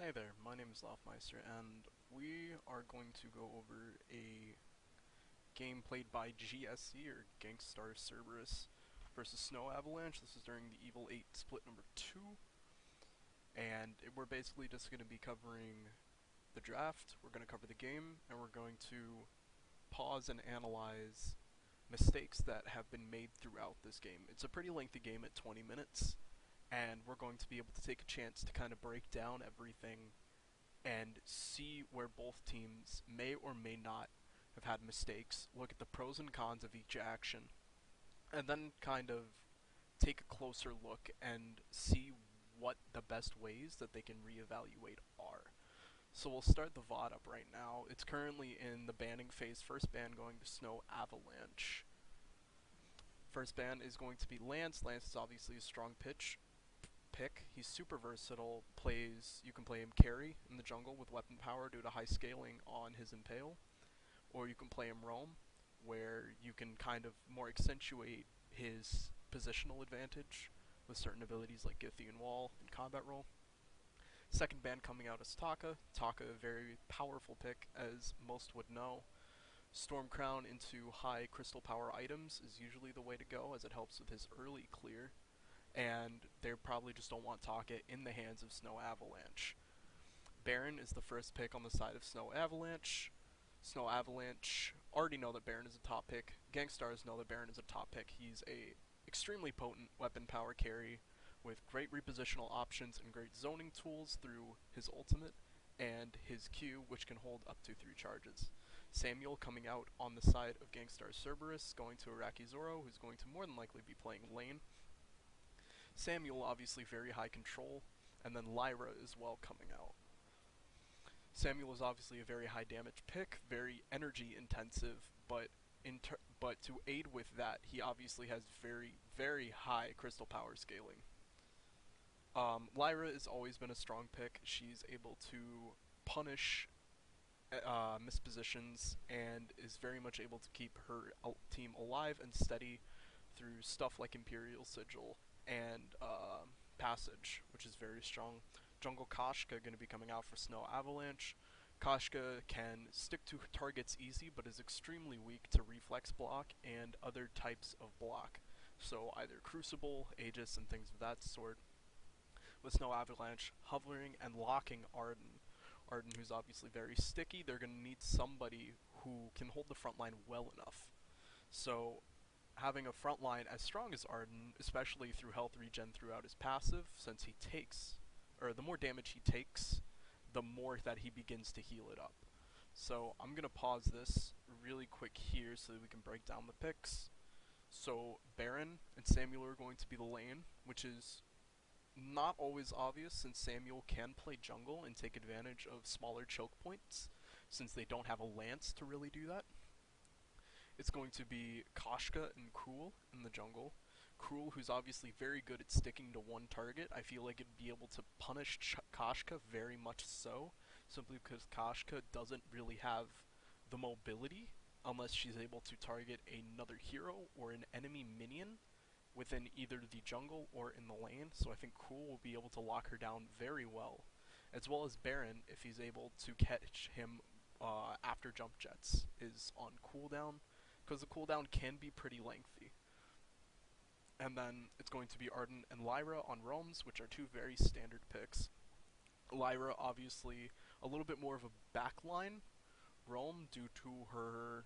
Hey there, my name is Loftmeister, and we are going to go over a game played by GSC, or Gank Stars Cerberus, versus Avalanche. This is during the Evil 8 split number 2, and we're basically just going to be covering the draft, we're going to cover the game, and we're going to pause and analyze mistakes that have been made throughout this game. It's a pretty lengthy game at 20 minutes, and we're going to be able to take a chance to kind of break down everything and see where both teams may or may not have had mistakes, look at the pros and cons of each action, and then kind of take a closer look and see what the best ways that they can reevaluate are. So we'll start the VOD up right now. It's currently in the banning phase. First ban going to Avalanche. First ban is going to be Lance. Lance is obviously a strong pick. He's super versatile. You can play him carry in the jungle with weapon power due to high scaling on his Impale, or you can play him roam, where you can kind of more accentuate his positional advantage with certain abilities like Gythian Wall and combat roll. Second ban coming out is Taka. Taka, a very powerful pick, as most would know. Storm Crown into high crystal power items is usually the way to go, as it helps with his early clear, and they probably just don't want Taka in the hands of Avalanche. Baron is the first pick on the side of Avalanche. Avalanche already know that Baron is a top pick. Gank Stars know that Baron is a top pick. He's a extremely potent weapon power carry with great repositional options and great zoning tools through his ultimate and his Q, which can hold up to 3 charges. Samuel coming out on the side of Gank Stars Cerberus, going to Iraqi Zoro, who's going to more than likely be playing lane. Samuel obviously very high control, and then Lyra as well coming out. Samuel is obviously a very high damage pick, very energy intensive, but to aid with that, he obviously has very, very high crystal power scaling. Lyra has always been a strong pick. She's able to punish mispositions and is very much able to keep her team alive and steady through stuff like Imperial Sigil and Passage, which is very strong. Jungle Koshka going to be coming out for Avalanche. Koshka can stick to targets easy, but is extremely weak to reflex block and other types of block. So either Crucible, Aegis, and things of that sort. With Avalanche hovering and locking Arden. Arden, who's obviously very sticky, they're going to need somebody who can hold the front line well enough. So having a front line as strong as Arden, especially through health regen throughout his passive, since the more damage he takes, the more that he begins to heal it up. So I'm going to pause this really quick here so that we can break down the picks. So Baron and Samuel are going to be the lane, which is not always obvious, since Samuel can play jungle and take advantage of smaller choke points, since they don't have a lance to really do that. It's going to be Koshka and Cruel in the jungle. Cruel, who's obviously very good at sticking to one target, I feel like it'd be able to punish Koshka very much so, simply because Koshka doesn't really have the mobility unless she's able to target another hero or an enemy minion within either the jungle or in the lane, so I think Cruel will be able to lock her down very well, as well as Baron, if he's able to catch him after jump jets is on cooldown, because the cooldown can be pretty lengthy. And then it's going to be Arden and Lyra on roams, which are two very standard picks. Lyra obviously a little bit more of a backline roam due to her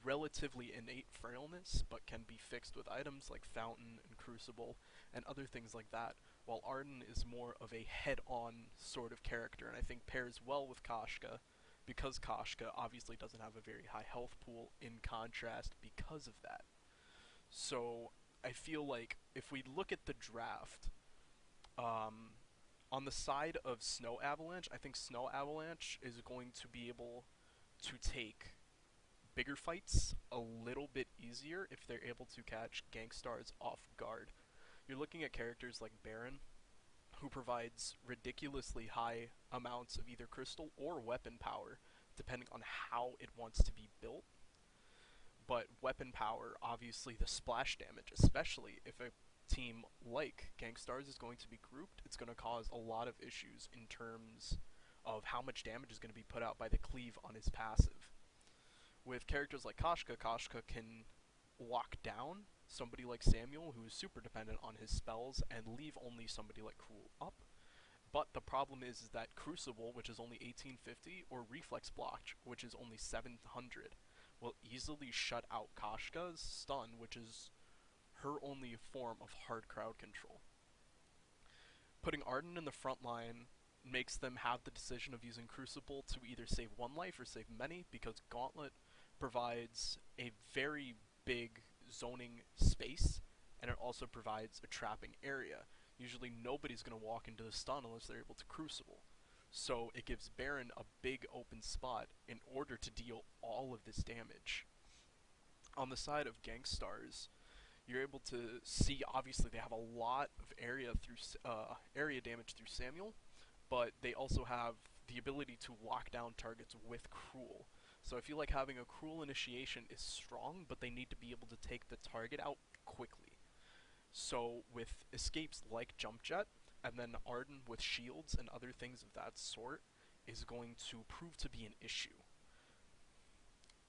relatively innate frailness, but can be fixed with items like Fountain and Crucible and other things like that, while Arden is more of a head-on sort of character, and I think pairs well with Koshka, because Koshka obviously doesn't have a very high health pool in contrast because of that. So I feel like if we look at the draft, on the side of Avalanche, I think Avalanche is going to be able to take bigger fights a little bit easier if they're able to catch Gank Stars off guard. You're looking at characters like Baron, who provides ridiculously high amounts of either crystal or weapon power, depending on how it wants to be built. But weapon power, obviously the splash damage, especially if a team like Gank Stars is going to be grouped, it's going to cause a lot of issues in terms of how much damage is going to be put out by the cleave on his passive. With characters like Koshka, Koshka can lock down somebody like Samuel, who is super dependent on his spells, and leave only somebody like Cruel up. But the problem is that Crucible, which is only 1850, or Reflex Block, which is only 700, will easily shut out Koshka's stun, which is her only form of hard crowd control. Putting Arden in the front line makes them have the decision of using Crucible to either save one life or save many, because Gauntlet provides a very big zoning space, and it also provides a trapping area. Usually nobody's going to walk into the stun unless they're able to Crucible. So it gives Baron a big open spot in order to deal all of this damage. On the side of Gank Stars, you're able to see, obviously they have a lot of area damage through Samuel, but they also have the ability to lock down targets with Cruel. So I feel like having a Cruel initiation is strong, but they need to be able to take the target out quickly. So with escapes like Jump Jet, and then Arden with shields and other things of that sort, is going to prove to be an issue.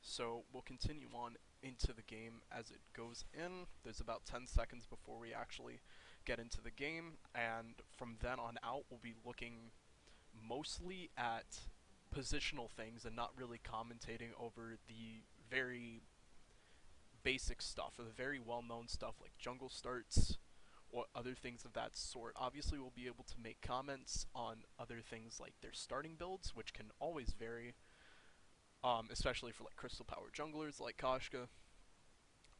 So we'll continue on into the game as it goes in. There's about 10 seconds before we actually get into the game, and from then on out we'll be looking mostly at positional things and not really commentating over the very basic stuff, or the very well-known stuff like jungle starts or other things of that sort. Obviously we'll be able to make comments on other things like their starting builds, which can always vary, especially for like crystal power junglers like Koshka,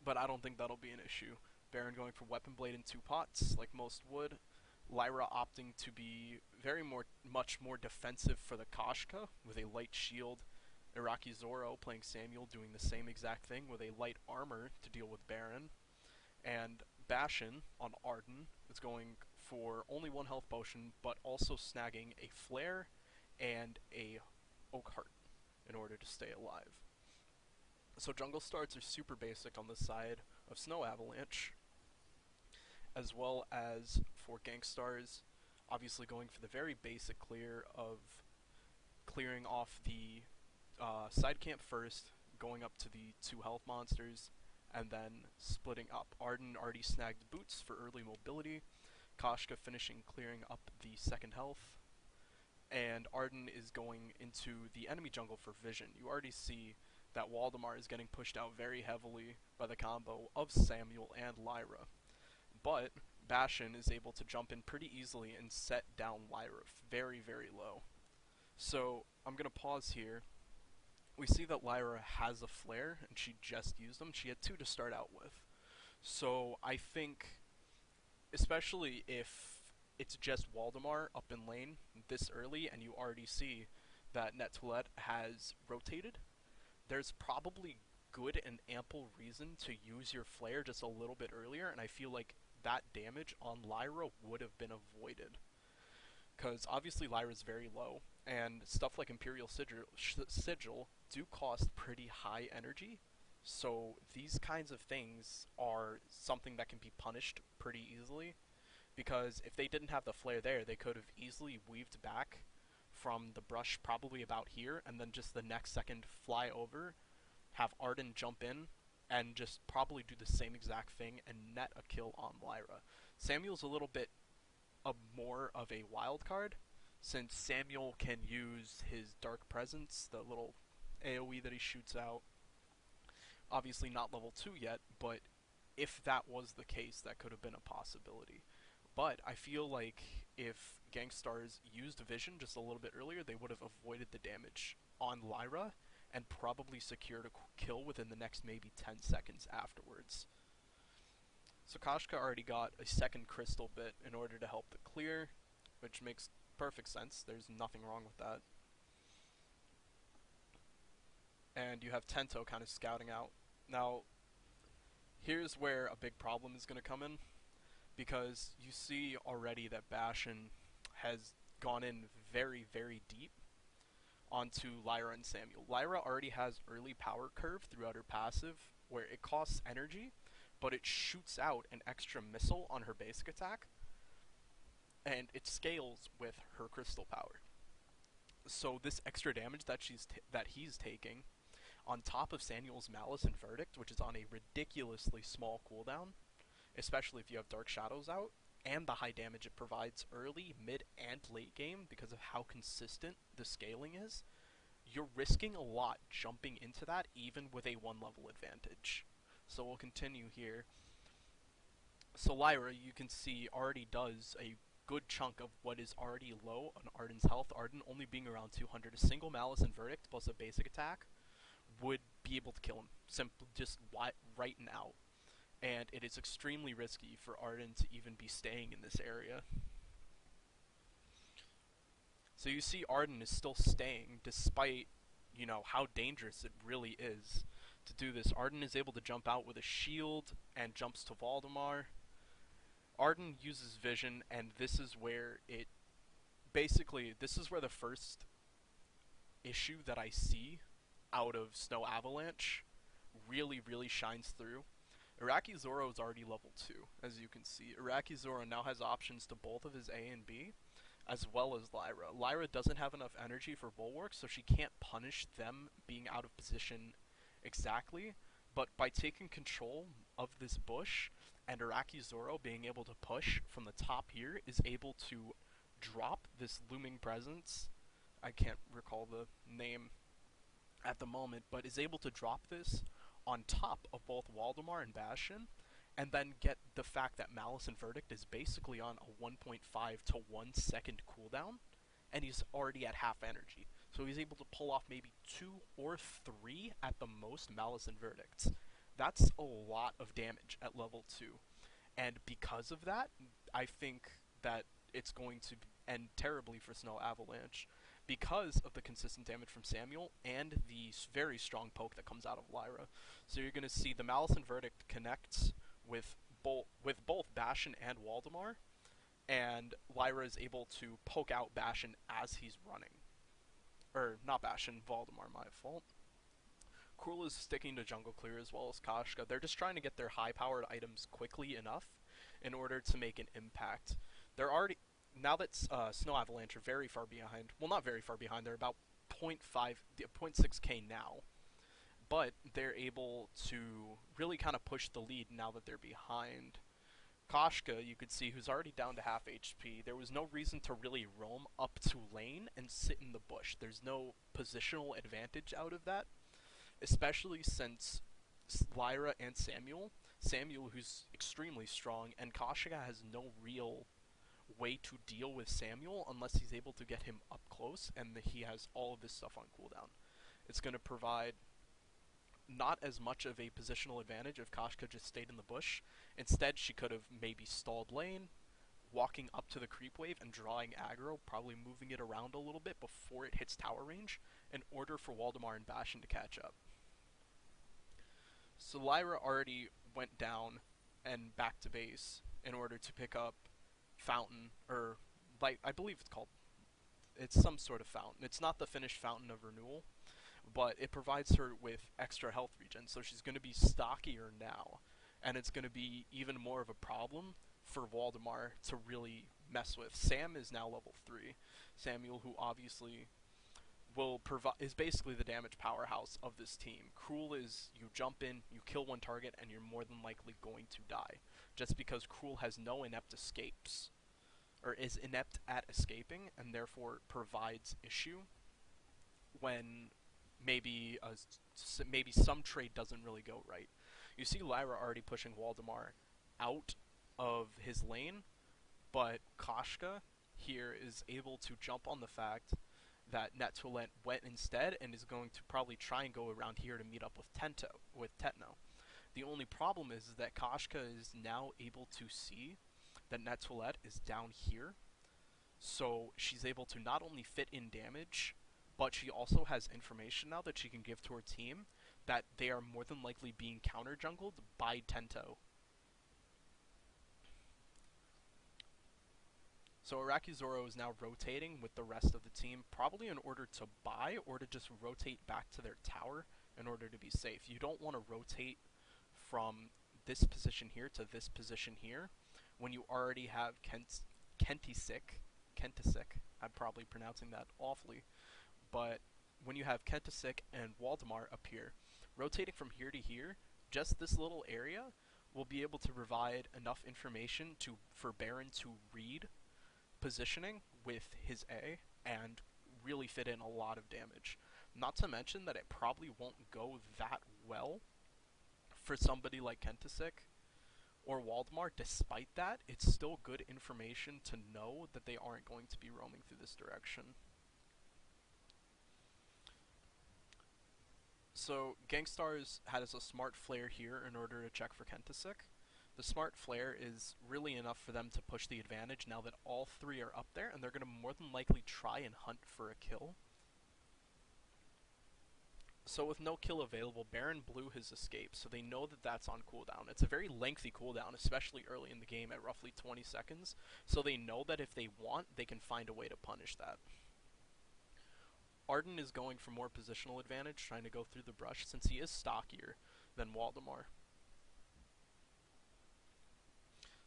but I don't think that'll be an issue. Baron going for Weapon Blade in 2 pots like most would. Lyra opting to be much more defensive for the Koshka with a light shield. Iraqi Zoro playing Samuel doing the same exact thing with a light armor to deal with Baron. And Bastion on Arden is going for only 1 health potion, but also snagging a flare and a oak heart in order to stay alive. So jungle starts are super basic on the side of Snow Avalanche, as well as for Gank Stars, obviously going for the very basic clear of clearing off the side camp first, going up to the 2 health monsters, and then splitting up. Arden already snagged boots for early mobility, Koshka finishing clearing up the 2nd health, and Arden is going into the enemy jungle for vision. You already see that Waldemar is getting pushed out very heavily by the combo of Samuel and Lyra, but Bastion is able to jump in pretty easily and set down Lyra very, very low. So I'm going to pause here. We see that Lyra has a flare, and she just used them. She had 2 to start out with. So I think, especially if it's just Waldemar up in lane this early, and you already see that Net2Let has rotated, there's probably good and ample reason to use your flare just a little bit earlier, and I feel like that damage on Lyra would have been avoided. Because obviously Lyra's very low, and stuff like Imperial Sigil do cost pretty high energy, so these kinds of things are something that can be punished pretty easily, because if they didn't have the flare there, they could have easily weaved back from the brush probably about here, and then just the next second fly over, have Arden jump in, and just probably do the same exact thing and net a kill on Lyra. Samuel's a little bit more of a wild card, since Samuel can use his Dark Presence, the little AoE that he shoots out. Obviously not level 2 yet, but if that was the case, that could have been a possibility. But I feel like if Gank Stars used Vision just a little bit earlier, they would have avoided the damage on Lyra, and probably secured a kill within the next maybe 10 seconds afterwards. So Koshka already got a 2nd crystal bit in order to help the clear, which makes perfect sense. There's nothing wrong with that. And you have Tento kind of scouting out. Now, here's where a big problem is going to come in, because you see already that Bastion has gone in very, very deep onto Lyra and Samuel. Lyra already has early power curve throughout her passive, where it costs energy, but it shoots out an extra missile on her basic attack, and it scales with her crystal power. So this extra damage that he's taking, on top of Samuel's Malice and Verdict, which is on a ridiculously small cooldown, especially if you have Dark Shadows out, and the high damage it provides early, mid, and late game because of how consistent the scaling is, you're risking a lot jumping into that even with a 1 level advantage. So we'll continue here. So Lyra, you can see, already does a good chunk of what is already low on Arden's health. Arden only being around 200. A single Malice and Verdict plus a basic attack would be able to kill him, simply just right now. And it is extremely risky for Arden to even be staying in this area. So you see Arden is still staying despite, you know, how dangerous it really is to do this. Arden is able to jump out with a shield and jumps to Valdemar. Arden uses vision, and this is where it basically, this is where the first issue that I see out of Snow Avalanche really shines through. Iraqi Zoro is already level 2, as you can see. Iraqi Zoro now has options to both of his A and B, as well as Lyra. Lyra doesn't have enough energy for Bulwark, so she can't punish them being out of position exactly, but by taking control of this bush, and Iraqi Zoro being able to push from the top here, is able to drop this looming presence. I can't recall the name at the moment, but is able to drop this on top of both Waldemar and Bastion, and then get the fact that Malice and Verdict is basically on a 1.5 to 1 second cooldown, and he's already at half energy. So he's able to pull off maybe 2 or 3 at the most Malice and Verdicts. That's a lot of damage at level 2. And because of that, I think that it's going to end terribly for Snow Avalanche, because of the consistent damage from Samuel and the very strong poke that comes out of Lyra. So you're going to see the Malice and Verdict connects with both Bastion and Waldemar, and Lyra is able to poke out Bastion as he's running. Or, not Bastion, Waldemar, my fault. Krul is sticking to jungle clear as well as Kashka. They're just trying to get their high-powered items quickly enough in order to make an impact. They're already... Now that Snow Avalanche are very far behind, well, not very far behind, they're about 0.6k now, but they're able to really kind of push the lead now that they're behind. Koshka, you could see, who's already down to half HP, there was no reason to really roam up to lane and sit in the bush. There's no positional advantage out of that, especially since Lyra and Samuel, who's extremely strong, and Koshka has no real way to deal with Samuel unless he's able to get him up close, and he has all of this stuff on cooldown. It's going to provide not as much of a positional advantage if Kashka just stayed in the bush. Instead, she could have maybe stalled lane, walking up to the creep wave and drawing aggro, probably moving it around a little bit before it hits tower range, in order for Waldemar and Bastion to catch up. So Lyra already went down and back to base in order to pick up Fountain, or like I believe it's some sort of fountain. It's not the finished Fountain of Renewal, but it provides her with extra health regen, so she's going to be stockier now, and it's going to be even more of a problem for Waldemar to really mess with. Sam is now level 3. Samuel, who obviously is basically the damage powerhouse of this team. Krul is, you jump in, you kill one target, and you're more than likely going to die, just because Krul has no inept escapes, or is inept at escaping, and therefore provides issue when maybe some trade doesn't really go right. You see Lyra already pushing Waldemar out of his lane, but Koshka here is able to jump on the fact that Nettoulette went instead, and is going to probably try and go around here to meet up with Tetno. The only problem is that Koshka is now able to see that Nettoulette is down here, so she's able to not only fit in damage, but she also has information now that she can give to her team that they are more than likely being counter-jungled by Tento. So Iraqi Zoro is now rotating with the rest of the team, probably in order to buy or to just rotate back to their tower in order to be safe. You don't want to rotate from this position here to this position here when you already have Kentisik I'm probably pronouncing that awfully, but when you have Kentasik and Waldemar appear, rotating from here to here, just this little area will be able to provide enough information for Baron to read positioning with his A and really fit in a lot of damage. Not to mention that it probably won't go that well for somebody like Kentasik or Waldemar. Despite that, it's still good information to know that they aren't going to be roaming through this direction. So Gank Stars has a smart flare here in order to check for Kentasik. The smart flare is really enough for them to push the advantage now that all three are up there, and they're going to more than likely try and hunt for a kill. So with no kill available, Baron blew his escape, so they know that that's on cooldown. It's a very lengthy cooldown, especially early in the game at roughly 20 seconds, so they know that if they want, they can find a way to punish that. Arden is going for more positional advantage, trying to go through the brush, since he is stockier than Waldemar.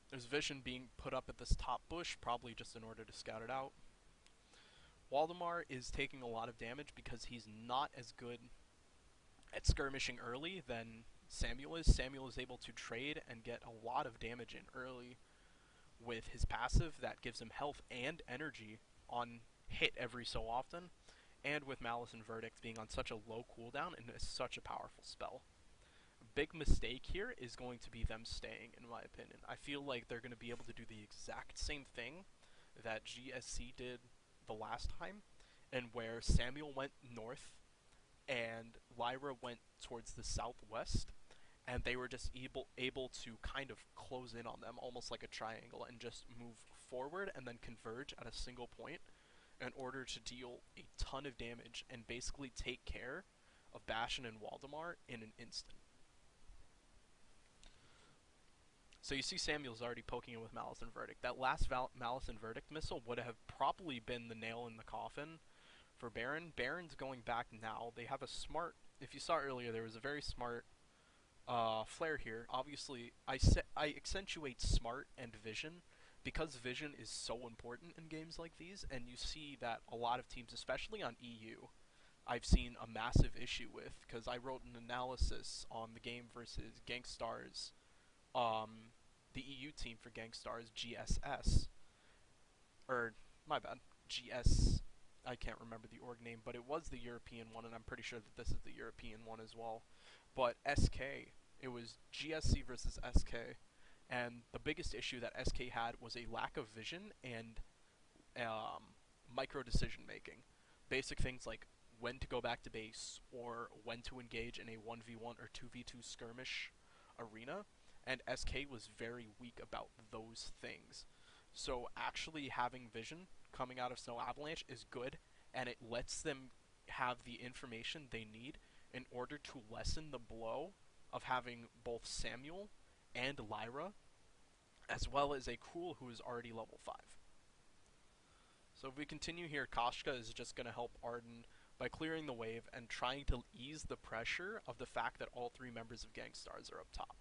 There's vision being put up at this top bush, probably just in order to scout it out. Waldemar is taking a lot of damage because he's not as good at skirmishing early than Samuel is. Samuel is able to trade and get a lot of damage in early with his passive that gives him health and energy on hit every so often, and with Malice and Verdict being on such a low cooldown and is such a powerful spell. Big mistake here is going to be them staying, in my opinion. I feel like they're going to be able to do the exact same thing that GSC did the last time, and where Samuel went north and Lyra went towards the southwest, and they were just able to kind of close in on them, almost like a triangle, and just move forward and then converge at a single point in order to deal a ton of damage and basically take care of Bastion and Waldemar in an instant. So you see Samuel's already poking in with Malice and Verdict. That last Malice and Verdict missile would have probably been the nail in the coffin for Baron. Baron's going back now. They have a smart, if you saw earlier, there was a very smart flare here. Obviously, I accentuate smart and vision because vision is so important in games like these, and you see that a lot of teams, especially on EU, I've seen a massive issue with, because I wrote an analysis on the game versus Gank Stars, the EU team for Gank Stars, GSS, or, my bad, GS, I can't remember the org name, but it was the European one, and I'm pretty sure that this is the European one as well. But SK, it was GSC versus SK, and the biggest issue that SK had was a lack of vision and micro decision making. Basic things like when to go back to base, or when to engage in a 1v1 or 2v2 skirmish arena, and SK was very weak about those things. So actually having vision coming out of SnAv Avalanche is good, and it lets them have the information they need in order to lessen the blow of having both Samuel and Lyra, as well as a Cruel who is already level 5. So if we continue here, Koshka is just going to help Arden by clearing the wave and trying to ease the pressure of the fact that all three members of Gank Stars are up top.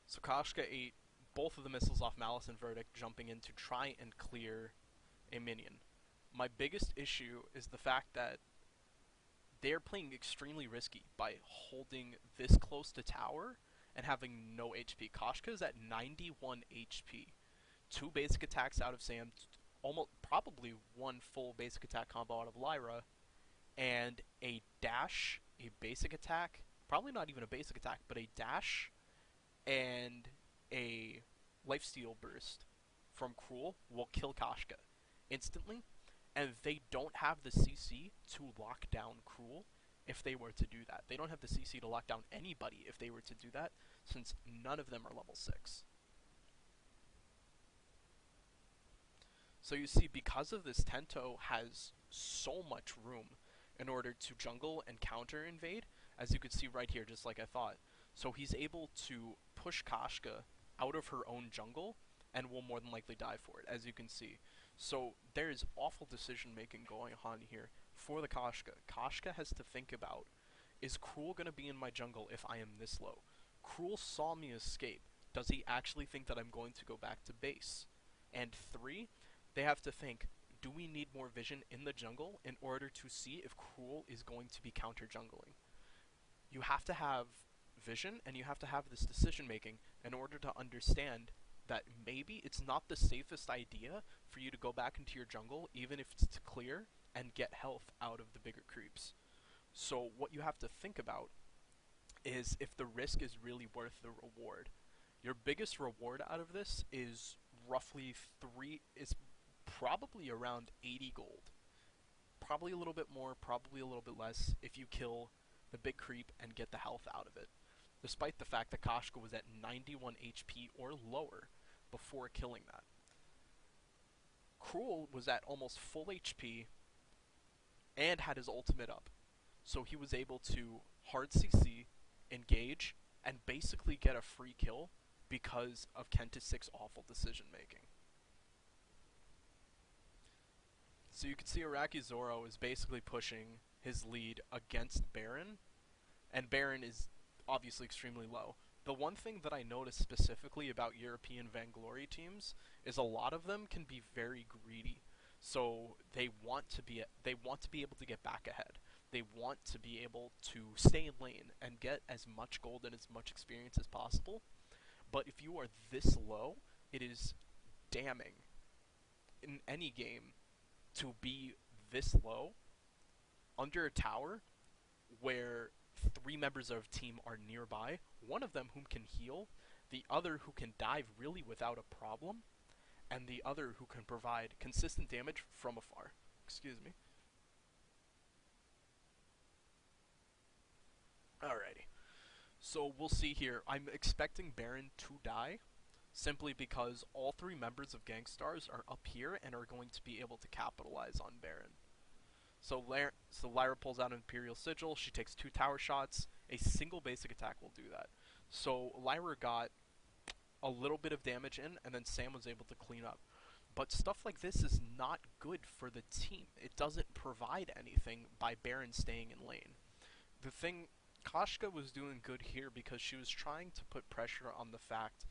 So Koshka ate both of the missiles off Malice and Verdict, jumping in to try and clear a minion. My biggest issue is the fact that they're playing extremely risky by holding this close to tower and having no HP. Koshka is at 91 HP. 2 basic attacks out of Sam, almost probably 1 full basic attack combo out of Lyra, and a dash, a basic attack, probably not even a basic attack, but a dash and a lifesteal burst from Cruel will kill Koshka instantly, and they don't have the CC to lock down Cruel if they were to do that. They don't have the CC to lock down anybody if they were to do that, since none of them are level 6. So you see, because of this, Tento has so much room in order to jungle and counter invade, as you could see right here, just like I thought. So he's able to push Koshka out of her own jungle and will more than likely die for it, as you can see. So there is awful decision making going on here for the Koshka. Koshka has to think about, is Cruel going to be in my jungle if I am this low? Cruel saw me escape. Does he actually think that I'm going to go back to base? And 3, they have to think, do we need more vision in the jungle in order to see if Cruel is going to be counter jungling? You have to have vision and you have to have this decision making in order to understand that maybe it's not the safest idea for you to go back into your jungle, even if it's to clear and get health out of the bigger creeps. So what you have to think about is if the risk is really worth the reward. Your biggest reward out of this is probably around 80 gold. Probably a little bit more, probably a little bit less if you kill the big creep and get the health out of it. Despite the fact that Koshka was at 91 HP or lower before killing that. Cruel was at almost full HP and had his ultimate up. So he was able to hard CC, engage, and basically get a free kill because of Kentis6's awful decision making. So you can see Araki Zoro is basically pushing his lead against Baron, and Baron is obviously extremely low. The one thing that I noticed specifically about European Vainglory teams is a lot of them can be very greedy. So they want to be able to get back ahead. They want to be able to stay in lane and get as much gold and as much experience as possible. But if you are this low, it is damning in any game to be this low under a tower where 3 members of a team are nearby, one of them whom can heal, the other who can dive really without a problem, and the other who can provide consistent damage from afar. Excuse me. Alrighty. So we'll see here. I'm expecting Baron to die, simply because all 3 members of Gank Stars are up here and are going to be able to capitalize on Baron. So Lyra pulls out an Imperial Sigil, she takes 2 tower shots, a single basic attack will do that. So Lyra got a little bit of damage in, and then Sam was able to clean up. But stuff like this is not good for the team. It doesn't provide anything by Baron staying in lane. The thing, Koshka was doing good here because she was trying to put pressure on the fact,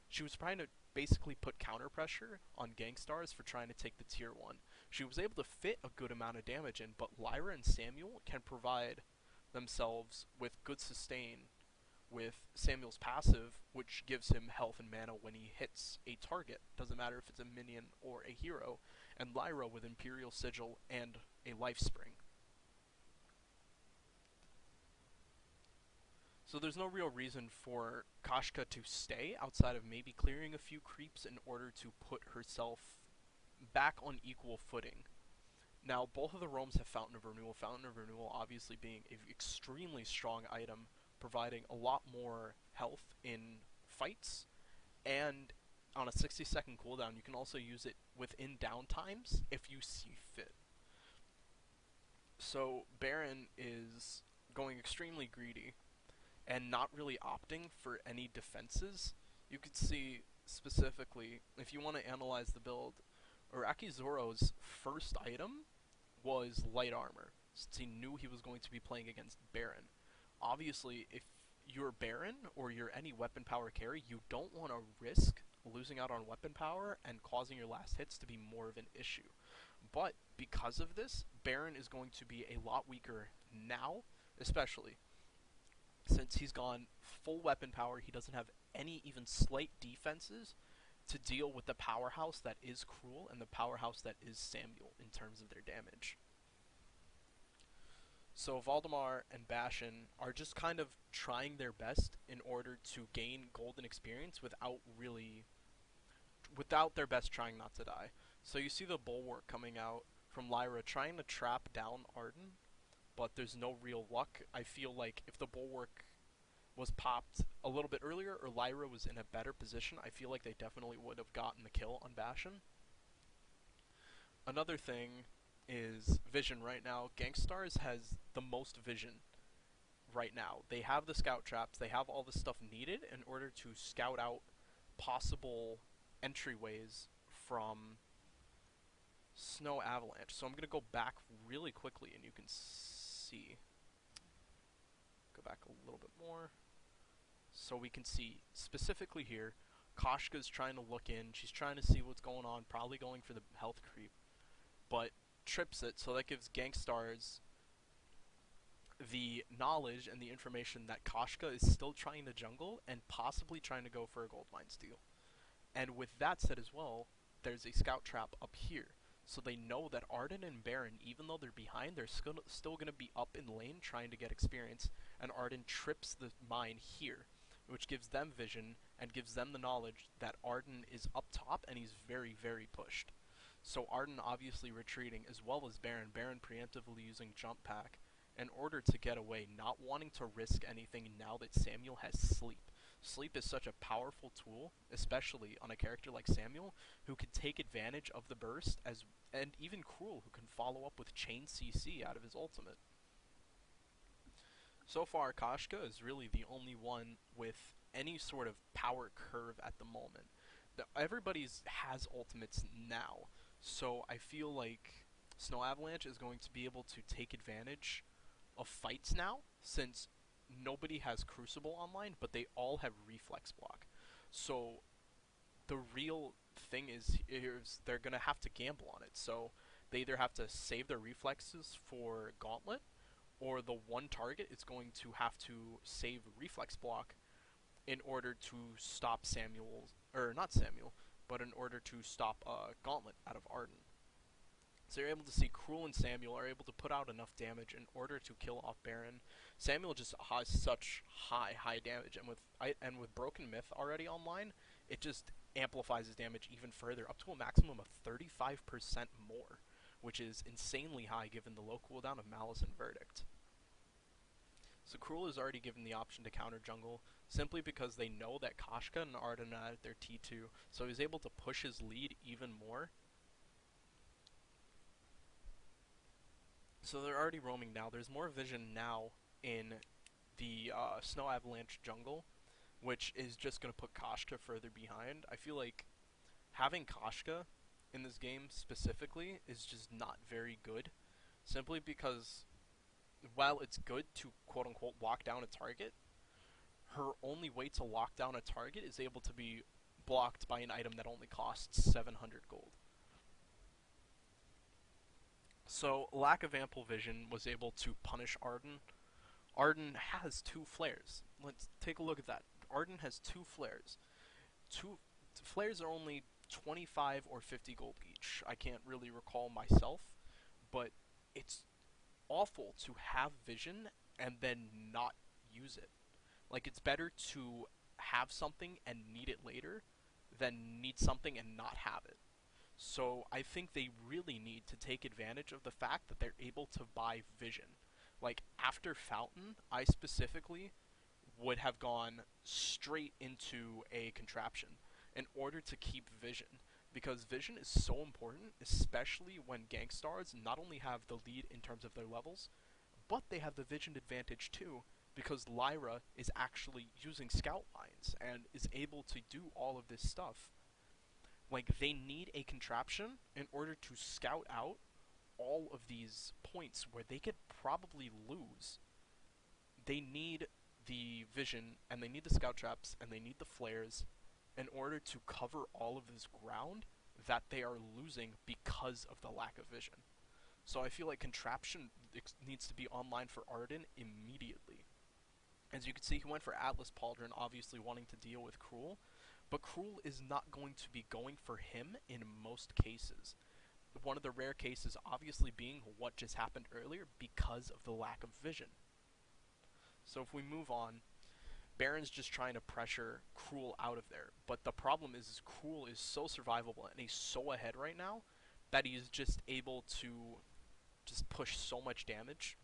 she was trying to basically put counter pressure on Gank Stars for trying to take the tier 1. She was able to fit a good amount of damage in, but Lyra and Samuel can provide themselves with good sustain with Samuel's passive, which gives him health and mana when he hits a target. Doesn't matter if it's a minion or a hero. And Lyra with Imperial Sigil and a Life Spring. So there's no real reason for Koshka to stay outside of maybe clearing a few creeps in order to put herself back on equal footing. Now, both of the roams have Fountain of Renewal obviously being an extremely strong item, providing a lot more health in fights, and on a 60-second cooldown, you can also use it within downtimes if you see fit. So Baron is going extremely greedy and not really opting for any defenses. You could see specifically, if you want to analyze the build, Araki Zoro's first item was light armor, since he knew he was going to be playing against Baron. Obviously, if you're Baron or you're any weapon power carry, you don't want to risk losing out on weapon power and causing your last hits to be more of an issue. But because of this, Baron is going to be a lot weaker now, especially since he's gone full weapon power. He doesn't have any even slight defenses to deal with the powerhouse that is Cruel and the powerhouse that is Samuel in terms of their damage. So Valdemar and Bastion are just kind of trying their best in order to gain golden experience without their best trying not to die. So you see the Bulwark coming out from Lyra trying to trap down Arden, but there's no real luck. I feel like if the Bulwark was popped a little bit earlier or Lyra was in a better position, I feel like they definitely would have gotten the kill on Bastion. Another thing is vision right now. Gank Stars has the most vision right now. They have the scout traps, they have all the stuff needed in order to scout out possible entryways from Snow Avalanche. So I'm going to go back really quickly and you can see. Go back a little bit more. So we can see specifically here, Koshka's trying to look in. She's trying to see what's going on, probably going for the health creep, but trips it, so that gives Gank Stars the knowledge and the information that Koshka is still trying to jungle and possibly trying to go for a gold mine steal. And with that said as well, there's a scout trap up here. So they know that Arden and Baron, even though they're behind, they're still going to be up in lane trying to get experience, and Arden trips the mine here, which gives them vision and gives them the knowledge that Arden is up top and he's very, very pushed. So Arden obviously retreating, as well as Baron. Baron preemptively using jump pack in order to get away, not wanting to risk anything now that Samuel has sleep. Sleep is such a powerful tool, especially on a character like Samuel, who can take advantage of the burst, and even Cruel, who can follow up with chain CC out of his ultimate. So far, Koshka is really the only one with any sort of power curve at the moment. Everybody has ultimates now, so I feel like Avalanche is going to be able to take advantage of fights now, since nobody has Crucible online, but they all have Reflex Block. So the real thing is they're going to have to gamble on it. So they either have to save their reflexes for Gauntlet, or the one target is going to have to save Reflex Block in order to stop Samuel, or not Samuel, but in order to stop Gauntlet out of Arden. So you're able to see Cruel and Samuel are able to put out enough damage in order to kill off Baron. Samuel just has such high damage, and with Broken Myth already online, it just amplifies his damage even further, up to a maximum of 35% more, which is insanely high given the low cooldown of Malice and Verdict. So Cruel is already given the option to counter jungle, simply because they know that Koshka and Arden are at their T2, so he's able to push his lead even more. So they're already roaming now. There's more vision now in the Avalanche jungle, which is just going to put Koshka further behind. I feel like having Koshka in this game specifically is just not very good, simply because while it's good to quote-unquote lock down a target, her only way to lock down a target is able to be blocked by an item that only costs 700 gold. So lack of ample vision was able to punish Arden. Arden has 2 flares. Let's take a look at that. Arden has 2 flares. Flares are only 25 or 50 gold each. I can't really recall myself, but it's awful to have vision and then not use it. Like, it's better to have something and need it later than need something and not have it. So I think they really need to take advantage of the fact that they're able to buy vision. Like, after Fountain, I specifically would have gone straight into a contraption in order to keep vision, because vision is so important, especially when Gank Stars not only have the lead in terms of their levels, but they have the vision advantage too, because Lyra is actually using scout lines and is able to do all of this stuff. Like, they need a contraption in order to scout out all of these points where they could probably lose. They need the vision, and they need the scout traps, and they need the flares in order to cover all of this ground that they are losing because of the lack of vision. So I feel like contraption needs to be online for Arden immediately. As you can see, he went for Atlas Pauldron, obviously wanting to deal with Cruel, but Cruel is not going to be going for him in most cases. One of the rare cases obviously being what just happened earlier because of the lack of vision. So if we move on, Baron's just trying to pressure Cruel out of there, but the problem is Cruel is so survivable and he's so ahead right now that he's just able to just push so much damage.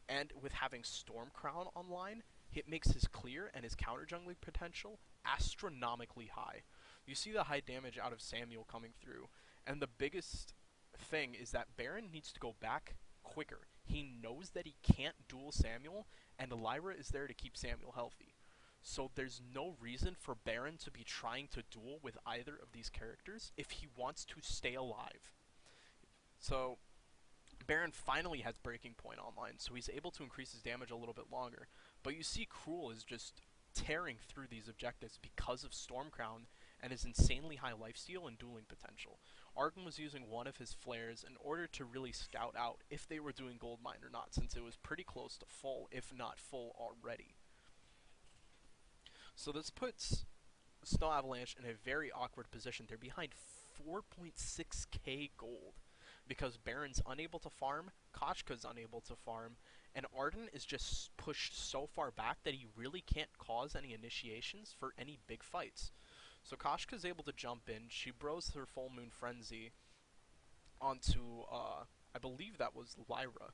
And with having Stormcrown online, it makes his clear and his counter jungling potential astronomically high. You see the high damage out of Samuel coming through, and the biggest thing is that Baron needs to go back quicker. He knows that he can't duel Samuel, and Lyra is there to keep Samuel healthy. So there's no reason for Baron to be trying to duel with either of these characters if he wants to stay alive. So Baron finally has Breaking Point online, so he's able to increase his damage a little bit longer. But you see Cruel is just tearing through these objectives because of Stormcrown and his insanely high lifesteal and dueling potential. Arden was using one of his flares in order to really scout out if they were doing gold mine or not, since it was pretty close to full, if not full already. So this puts Snow Avalanche in a very awkward position. They're behind 4.6k gold because Baron's unable to farm, Koshka's unable to farm, and Arden is just pushed so far back that he really can't cause any initiations for any big fights. So Koshka's able to jump in, she bros her Full Moon Frenzy onto, I believe that was Lyra,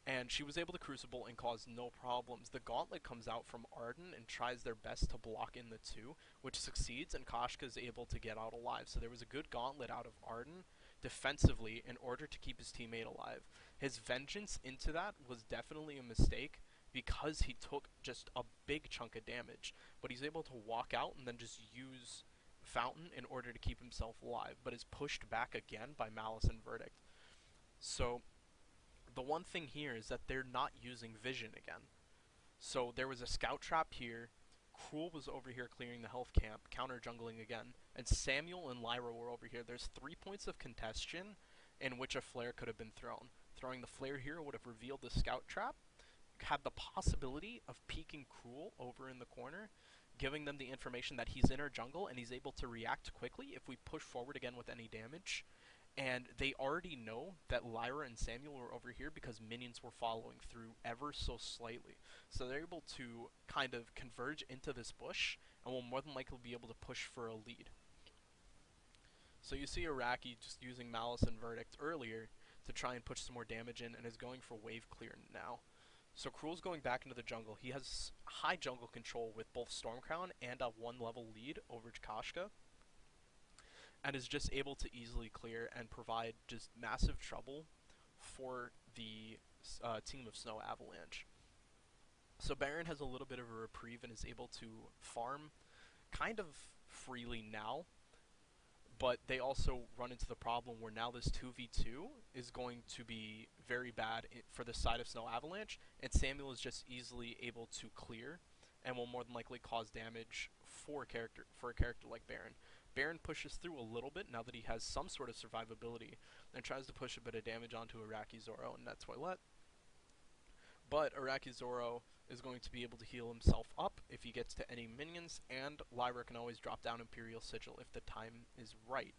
and she was able to Crucible and cause no problems. The Gauntlet comes out from Arden and tries their best to block in the 2, which succeeds, and Koshka is able to get out alive. So there was a good Gauntlet out of Arden defensively in order to keep his teammate alive. His vengeance into that was definitely a mistake because he took just a big chunk of damage, but he's able to walk out and then just use Fountain in order to keep himself alive, but is pushed back again by Malice and Verdict. So the one thing here is that they're not using vision again. So there was a scout trap here, Cruel was over here clearing the health camp, counter jungling again, and Samuel and Lyra were over here. There's 3 points of contention in which a flare could have been thrown. Throwing the flare here would have revealed the scout trap, had the possibility of peeking Cruel over in the corner, giving them the information that he's in our jungle and he's able to react quickly if we push forward again with any damage. And they already know that Lyra and Samuel were over here because minions were following through ever so slightly. So they're able to kind of converge into this bush and will more than likely be able to push for a lead. So you see Iraqi just using Malice and Verdict earlier to try and push some more damage in and is going for wave clear now. So Cruel's going back into the jungle. He has high jungle control with both Stormcrown and a 1-level lead over Koshka, and is just able to easily clear and provide just massive trouble for the team of Snow Avalanche. So Baron has a little bit of a reprieve and is able to farm kind of freely now, but they also run into the problem where now this 2v2 is going to be very bad for the side of Snow Avalanche, and Samuel is just easily able to clear and will more than likely cause damage for a character like Baron. Baron pushes through a little bit now that he has some sort of survivability and tries to push a bit of damage onto Iraqi Zoro and that Toilet. But Iraqi Zoro is going to be able to heal himself up if he gets to any minions, and Lyra can always drop down Imperial Sigil if the time is right.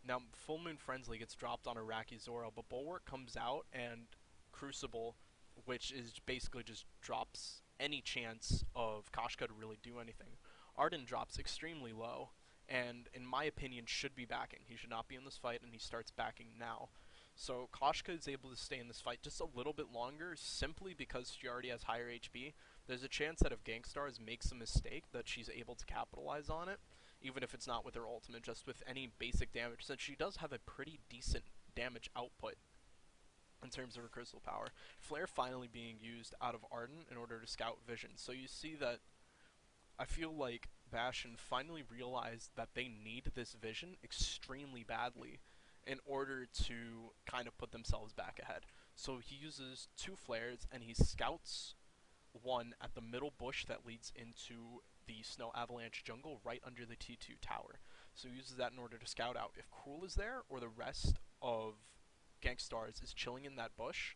Now, Full Moon Frenzy gets dropped on Iraqi Zoro, but Bulwark comes out and Crucible, which is basically just drops any chance of Koshka to really do anything. Arden drops extremely low, and in my opinion should be backing. He should not be in this fight, and he starts backing now. So Koshka is able to stay in this fight just a little bit longer simply because she already has higher HP. There's a chance that if Gank Stars makes a mistake that she's able to capitalize on it, even if it's not with her ultimate, just with any basic damage, since she does have a pretty decent damage output in terms of her crystal power. Flare finally being used out of Arden in order to scout vision. So you see that I feel like Bastion finally realized that they need this vision extremely badly in order to kind of put themselves back ahead. So he uses 2 flares and he scouts one at the middle bush that leads into the Snow Avalanche jungle right under the T2 tower. So he uses that in order to scout out if Cruel is there or the rest of Gank Stars is chilling in that bush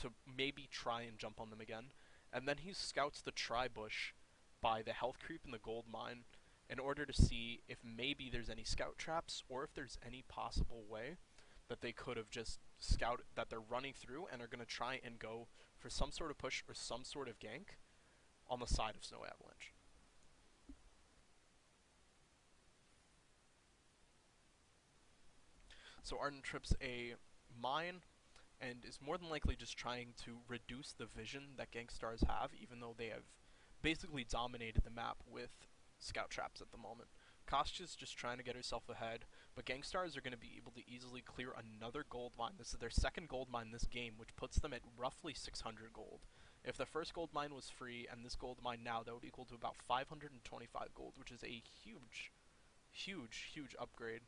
to maybe try and jump on them again. And then he scouts the tri-bush by the health creep and the gold mine in order to see if maybe there's any scout traps or if there's any possible way that they could have just scouted, that they're running through and are going to try and go for some sort of push or some sort of gank on the side of Snow Avalanche. So Arden trips a mine and is more than likely just trying to reduce the vision that Gank Stars have, even though they have basically dominated the map with scout traps at the moment. Koshka's just trying to get herself ahead, but Gank Stars are going to be able to easily clear another gold mine. This is their second gold mine this game, which puts them at roughly 600 gold. If the first gold mine was free, and this gold mine now, that would equal to about 525 gold, which is a huge upgrade,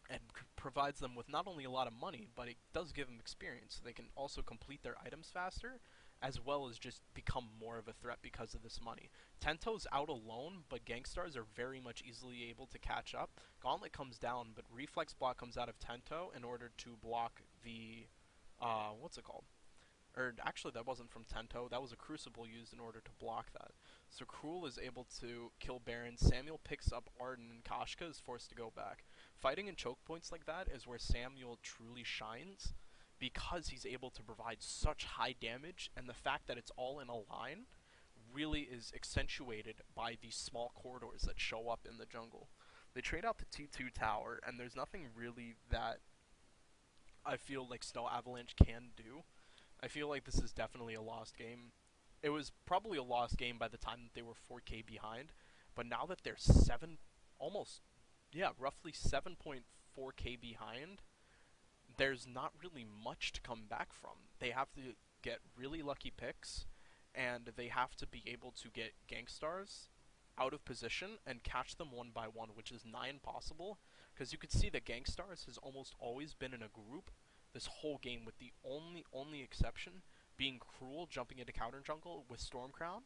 and provides them with not only a lot of money, but it does give them experience. So they can also complete their items faster, as well as just become more of a threat because of this money. Tento's out alone, but Gank Stars are very much easily able to catch up. Gauntlet comes down, but Reflex Block comes out of Tento in order to block the, what's it called? Or actually, that wasn't from Tento. That was a Crucible used in order to block that. So Cruel is able to kill Baron. Samuel picks up Arden, and Koshka is forced to go back. Fighting in choke points like that is where Samuel truly shines, because he's able to provide such high damage, and the fact that it's all in a line really is accentuated by these small corridors that show up in the jungle. They trade out the T2 tower, and there's nothing really that I feel like SnAv can do. I feel like this is definitely a lost game. It was probably a lost game by the time that they were 4K behind, but now that they're roughly 7.4K behind, there's not really much to come back from. They have to get really lucky picks, and they have to be able to get Gank Stars out of position and catch them one by one, which is nigh impossible, because you could see that Gank Stars has almost always been in a group this whole game, with the only exception being Cruel jumping into counter jungle with Stormcrown,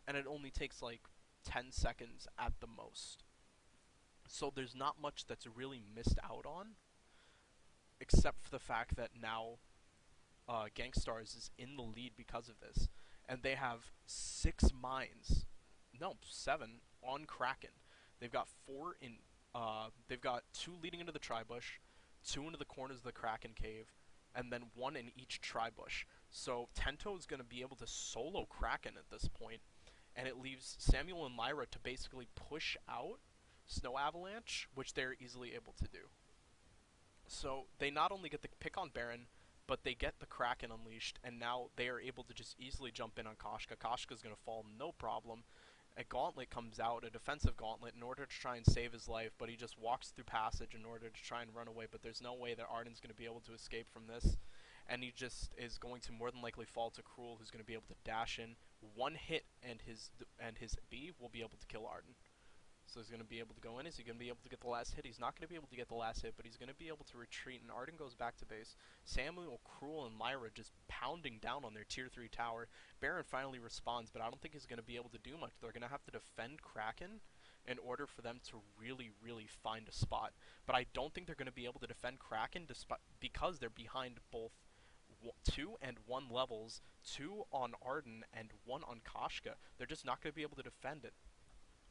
and it only takes like 10 seconds at the most. So there's not much that's really missed out on, except for the fact that now Gank Stars is in the lead because of this, and they have 7 on Kraken. They've got 4 in. They've got 2 leading into the Tribush, 2 into the corners of the Kraken Cave, and then 1 in each Tribush. So Tento is going to be able to solo Kraken at this point, and it leaves Samuel and Lyra to basically push out SnAv, which they're easily able to do. So they not only get the pick on Baron, but they get the Kraken unleashed, and now they are able to just easily jump in on Koshka. Koshka's going to fall no problem. A Gauntlet comes out, a defensive Gauntlet, in order to try and save his life, but he just walks through passage in order to try and run away, but there's no way that Arden's going to be able to escape from this, and he just is going to more than likely fall to Cruel, who's going to be able to dash in. 1 hit, and his B will be able to kill Arden. So he's going to be able to go in. Is he going to be able to get the last hit? He's not going to be able to get the last hit, but he's going to be able to retreat, and Arden goes back to base. Samuel, Cruel, and Lyra just pounding down on their tier 3 tower. Baron finally responds, but I don't think he's going to be able to do much. They're going to have to defend Kraken in order for them to really, really find a spot. But I don't think they're going to be able to defend Kraken because they're behind both 2 and 1 levels, 2 on Arden and 1 on Koshka. They're just not going to be able to defend it.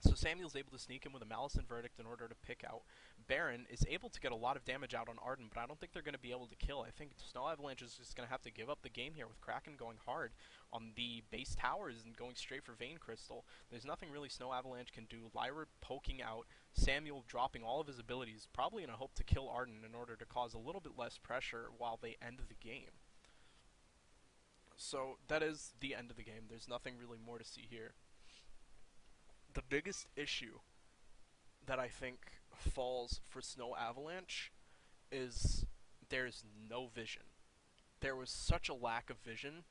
So Samuel's able to sneak in with a Malice and Verdict in order to pick out. Baron is able to get a lot of damage out on Arden, but I don't think they're going to be able to kill. I think SnAv is just going to have to give up the game here, with Kraken going hard on the base towers and going straight for Vein Crystal. There's nothing really SnAv can do. Lyra poking out, Samuel dropping all of his abilities, probably in a hope to kill Arden in order to cause a little bit less pressure while they end the game. So that is the end of the game. There's nothing really more to see here. The biggest issue that I think falls for SnAv is there's no vision. There was such a lack of vision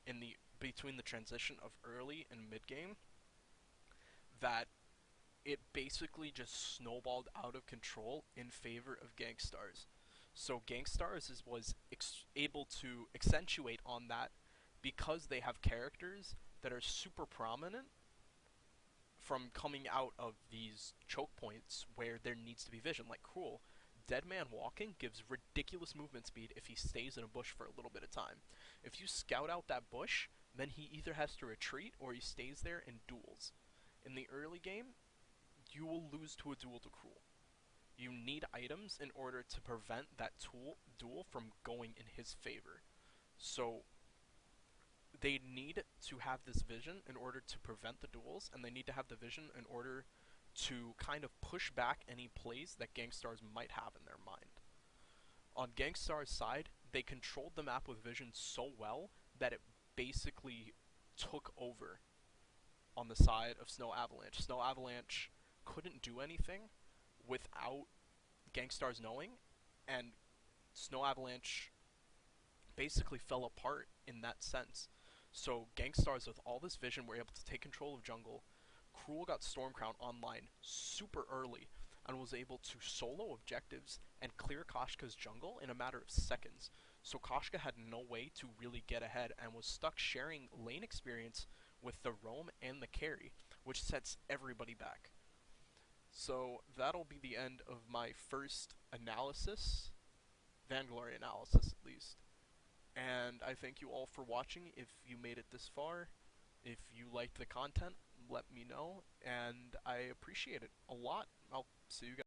in between the transition of early and mid game that it basically just snowballed out of control in favor of Gank Stars. So Gank Stars was able to accentuate on that because they have characters that are super prominent from coming out of these choke points where there needs to be vision, like Cruel. Dead Man Walking gives ridiculous movement speed if he stays in a bush for a little bit of time. If you scout out that bush, then he either has to retreat or he stays there and duels. In the early game, you will lose to a duel to Cruel. You need items in order to prevent that duel from going in his favor. So they need to have this vision in order to prevent the duels, and they need to have the vision in order to kind of push back any plays that Gank Stars might have in their mind. On Gank Stars' side, they controlled the map with vision so well that it basically took over on the side of SnAv. SnAv couldn't do anything without Gank Stars knowing, and SnAv basically fell apart in that sense. So Gank Stars, with all this vision, were able to take control of jungle. Cruel got Stormcrown online super early and was able to solo objectives and clear Koshka's jungle in a matter of seconds. So Koshka had no way to really get ahead and was stuck sharing lane experience with the roam and the carry, which sets everybody back. So that'll be the end of my first analysis, Vainglory analysis at least. And I thank you all for watching. If you made it this far, if you liked the content, let me know, and I appreciate it a lot. I'll see you guys.